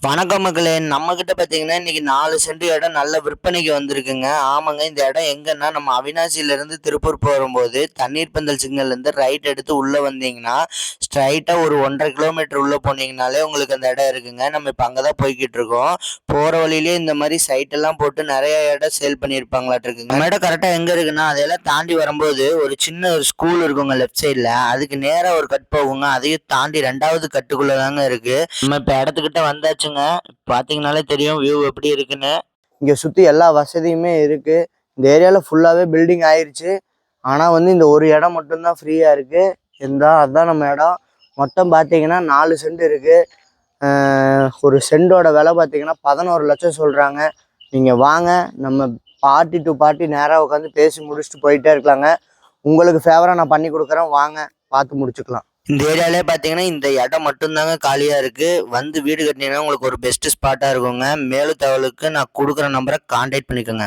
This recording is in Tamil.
வணக்கம் மக்களே! நம்மகிட்ட பார்த்தீங்கன்னா, இன்னைக்கு 4 சென்ட் இடம் நல்ல விற்பனைக்கு வந்திருக்குங்க. ஆமாங்க. இந்த இடம் எங்கன்னா, நம்ம அவிநாசியிலேருந்து திருப்பூர் போகும்போது, தண்ணீர் பந்தல் சிக்னல்லேருந்து ரைட் எடுத்து உள்ள வந்தீங்கன்னா, ஸ்ட்ரைட்டா ஒரு 1½ கிலோமீட்டர் உள்ள போனீங்கனாலே உங்களுக்கு அந்த இடம் இருக்குங்க. நம்ம இப்ப அங்க தான் போய்க்கிட்டு இருக்கோம். போற வழியிலேயே இந்த மாரி சைட்டெல்லாம் போட்டு நெறைய இடம் சேல் பண்ணியிருப்பாங்களாட்டுருக்குங்க. நம்ம இடம் கரெக்ட்டா எங்க இருக்குன்னா, அதையெல்லாம் தாண்டி வரும்போது ஒரு சின்ன ஒரு ஸ்கூல் இருக்குங்க லெஃப்ட் சைட்ல. அதுக்கு நேரா ஒரு கட் போகுங்க. அதையும் தாண்டி 2வது கட்டுக்குள்ள தாங்க இருக்கு. நம்ம இப்ப இடத்துக்கிட்ட வந்தாச்சுங்க. பாத்தீங்கன்னாலே தெரியும் வியூ எப்படி இருக்குன்னு. இங்க சுத்தி எல்லா வசதியுமே இருக்கு. இந்த ஏரியால ஃபுல்லாவே பில்டிங் ஆயிருச்சு. ஆனா இந்த ஒரு இடம் மட்டும்தான் ஃப்ரீயா இருக்கு. அதான் நம்ம இடம். மொத்தம் பாத்தீங்கன்னா 4 சென்ட் இருக்கு. ஒரு சென்டோட விலை பாத்தீங்கன்னா 11 லட்சம் சொல்றாங்க. நீங்க வாங்க, நம்ம பார்ட்டி டு பார்ட்டி நேரா உட்காந்து பேசி முடிச்சுட்டு போயிட்டே இருக்கலாங்க. உங்களுக்கு ஃபேவரா நான் பண்ணி கொடுக்குறேன், வாங்க பார்த்து முடிச்சுக்கலாம். இந்த ஏரியாலே பார்த்தீங்கன்னா இந்த இடம் மட்டும்தாங்க காலியாக இருக்குது. வந்து வீடு கட்டினீங்கன்னா உங்களுக்கு ஒரு பெஸ்ட் ஸ்பாட்டாக இருக்குங்க. மேலும் தகவலுக்கு நான் கொடுக்குற நம்பரை கான்டாக்ட் பண்ணிக்கோங்க.